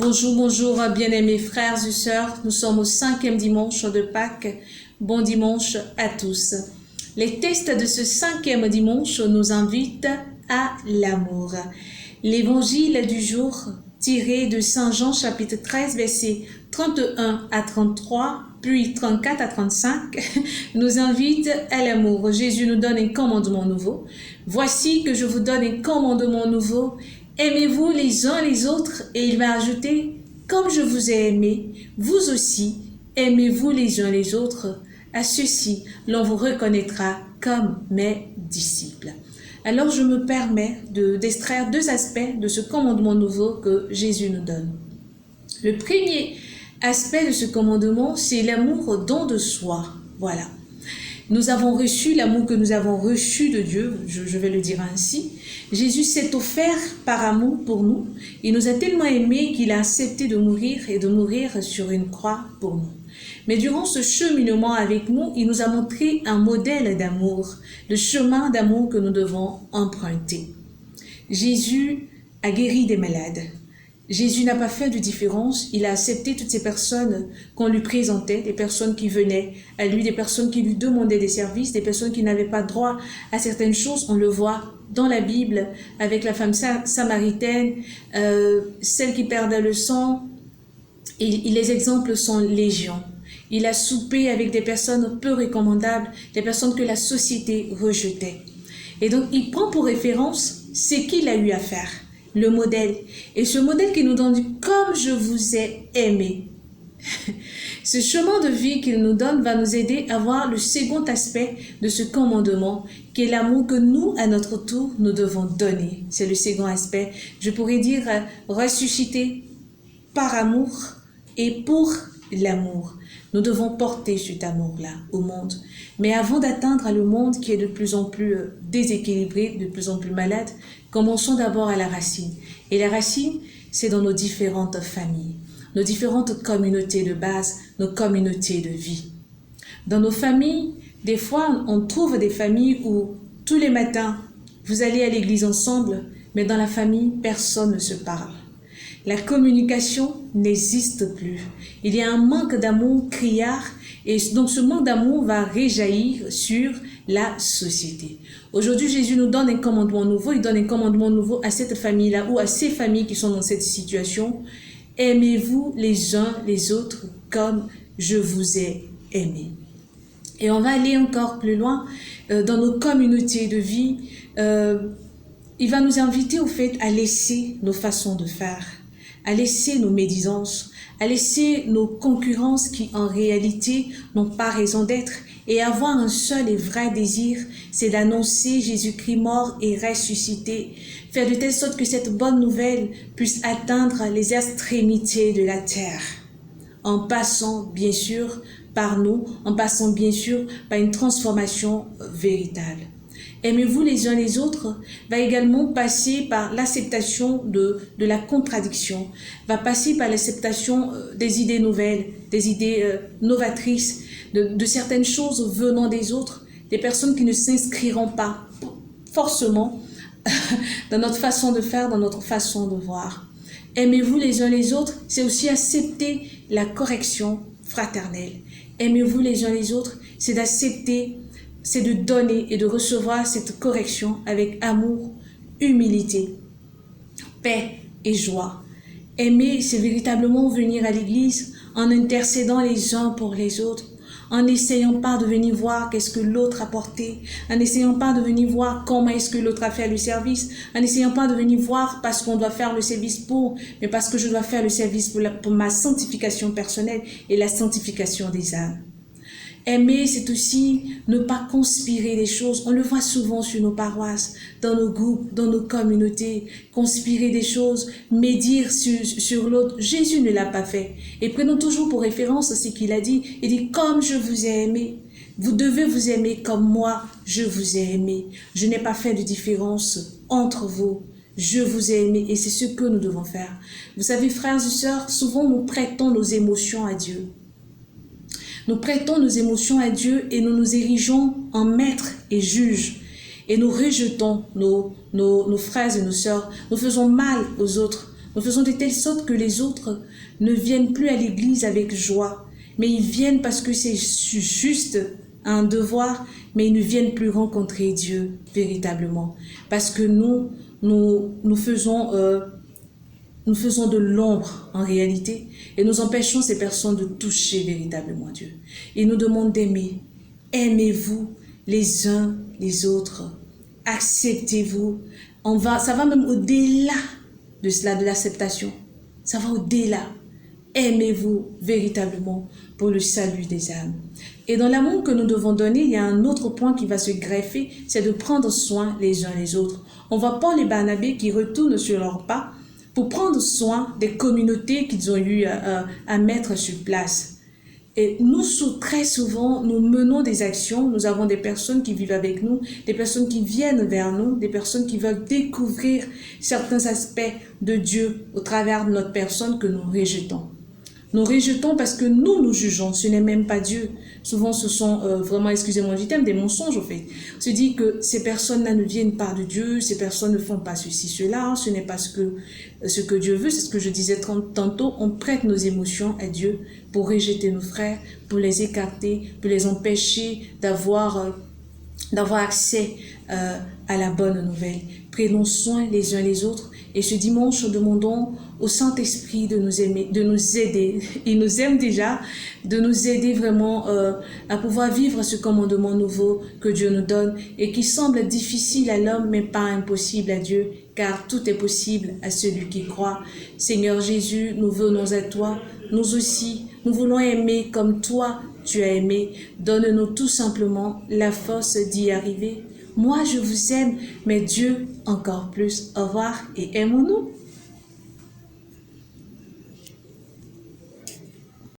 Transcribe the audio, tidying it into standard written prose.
Bonjour, bonjour, bien-aimés frères et sœurs. Nous sommes au 5e dimanche de Pâques. Bon dimanche à tous. Les textes de ce 5e dimanche nous invitent à l'amour. L'évangile du jour, tiré de Saint Jean chapitre 13, versets 31 à 33, puis 34 à 35, nous invite à l'amour. Jésus nous donne un commandement nouveau. Voici que je vous donne un commandement nouveau. Aimez-vous les uns les autres, et il va ajouter, comme je vous ai aimé, vous aussi, aimez-vous les uns les autres. À ceci, l'on vous reconnaîtra comme mes disciples. Alors je me permets d'extraire deux aspects de ce commandement nouveau que Jésus nous donne. Le premier aspect de ce commandement, c'est l'amour au don de soi. Voilà. Nous avons reçu l'amour que nous avons reçu de Dieu, je vais le dire ainsi. Jésus s'est offert par amour pour nous. Il nous a tellement aimés qu'il a accepté de mourir et de mourir sur une croix pour nous. Mais durant ce cheminement avec nous, il nous a montré un modèle d'amour, le chemin d'amour que nous devons emprunter. Jésus a guéri des malades. Jésus n'a pas fait de différence, il a accepté toutes ces personnes qu'on lui présentait, des personnes qui venaient à lui, des personnes qui lui demandaient des services, des personnes qui n'avaient pas droit à certaines choses. On le voit dans la Bible avec la femme samaritaine, celle qui perdait le sang, et les exemples sont légion. Il a soupé avec des personnes peu recommandables, des personnes que la société rejetait. Et donc il prend pour référence ce qu'il a eu à faire. Le modèle. Et ce modèle qui nous donne comme je vous ai aimé. Ce chemin de vie qu'il nous donne va nous aider à voir le second aspect de ce commandement, qui est l'amour que nous, à notre tour, nous devons donner. C'est le second aspect. Je pourrais dire ressusciter par amour et pour l'amour. Nous devons porter cet amour-là au monde. Mais avant d'atteindre le monde qui est de plus en plus déséquilibré, de plus en plus malade, commençons d'abord à la racine. Et la racine, c'est dans nos différentes familles, nos différentes communautés de base, nos communautés de vie. Dans nos familles, des fois, on trouve des familles où tous les matins, vous allez à l'église ensemble, mais dans la famille, personne ne se parle. La communication n'existe plus. Il y a un manque d'amour criard et donc ce manque d'amour va réjaillir sur la société. Aujourd'hui, Jésus nous donne un commandement nouveau. Il donne un commandement nouveau à cette famille-là ou à ces familles qui sont dans cette situation. Aimez-vous les uns les autres comme je vous ai aimé. Et on va aller encore plus loin dans nos communautés de vie. Il va nous inviter au fait à laisser nos façons de faire, à laisser nos médisances, à laisser nos concurrences qui en réalité n'ont pas raison d'être et avoir un seul et vrai désir, c'est d'annoncer Jésus-Christ mort et ressuscité, faire de telle sorte que cette bonne nouvelle puisse atteindre les extrémités de la terre, en passant bien sûr par nous, en passant bien sûr par une transformation véritable. Aimez-vous les uns les autres va également passer par l'acceptation de la contradiction, va passer par l'acceptation des idées nouvelles, des idées novatrices, de certaines choses venant des autres, des personnes qui ne s'inscriront pas forcément dans notre façon de faire, dans notre façon de voir. Aimez-vous les uns les autres, c'est aussi accepter la correction fraternelle. Aimez-vous les uns les autres, c'est d'accepter, c'est de donner et de recevoir cette correction avec amour, humilité, paix et joie. Aimer, c'est véritablement venir à l'église en intercédant les uns pour les autres, en n'essayant pas de venir voir qu'est-ce que l'autre a porté, en n'essayant pas de venir voir comment est-ce que l'autre a fait le service, en n'essayant pas de venir voir parce qu'on doit faire le service pour, mais parce que je dois faire le service pour ma sanctification personnelle et la sanctification des âmes. Aimer, c'est aussi ne pas conspirer des choses. On le voit souvent sur nos paroisses, dans nos groupes, dans nos communautés. Conspirer des choses, médire sur l'autre. Jésus ne l'a pas fait. Et prenons toujours pour référence ce qu'il a dit. Il dit, comme je vous ai aimé, vous devez vous aimer comme moi, je vous ai aimé. Je n'ai pas fait de différence entre vous. Je vous ai aimé et c'est ce que nous devons faire. Vous savez, frères et sœurs, souvent nous prêtons nos émotions à Dieu. Nous prêtons nos émotions à Dieu et nous nous érigeons en maître et juge. Et nous rejetons nos frères et nos sœurs. Nous faisons mal aux autres. Nous faisons de telle sorte que les autres ne viennent plus à l'église avec joie, mais ils viennent parce que c'est juste un devoir, mais ils ne viennent plus rencontrer Dieu véritablement. Parce que nous faisons de l'ombre en réalité et nous empêchons ces personnes de toucher véritablement Dieu. Il nous demande d'aimer. Aimez-vous les uns les autres. Acceptez-vous. Ça va même au-delà de cela, de l'acceptation. Ça va au-delà. Aimez-vous véritablement pour le salut des âmes. Et dans l'amour que nous devons donner, il y a un autre point qui va se greffer, c'est de prendre soin les uns les autres. On voit Paul et Barnabé qui retournent sur leurs pas pour prendre soin des communautés qu'ils ont eu à mettre sur place. Et nous, très souvent, nous menons des actions, nous avons des personnes qui vivent avec nous, des personnes qui viennent vers nous, des personnes qui veulent découvrir certains aspects de Dieu au travers de notre personne que nous rejetons. Nous rejetons parce que nous jugeons, ce n'est même pas Dieu. Souvent, ce sont vraiment, excusez-moi du terme, des mensonges au fait. On se dit que ces personnes-là ne viennent pas de Dieu, ces personnes ne font pas ceci, cela, ce n'est pas ce que Dieu veut, c'est ce que je disais tantôt, on prête nos émotions à Dieu pour rejeter nos frères, pour les écarter, pour les empêcher d'avoir accès à la bonne nouvelle. Prenons soin les uns les autres. Et ce dimanche, demandons au Saint-Esprit de nous aimer, de nous aider. Il nous aime déjà, de nous aider vraiment à pouvoir vivre ce commandement nouveau que Dieu nous donne et qui semble difficile à l'homme, mais pas impossible à Dieu, car tout est possible à celui qui croit. Seigneur Jésus, nous venons à toi, nous aussi, nous voulons aimer comme toi tu as aimé. Donne-nous tout simplement la force d'y arriver. Moi, je vous aime, mais Dieu encore plus. Au revoir et aimons-nous.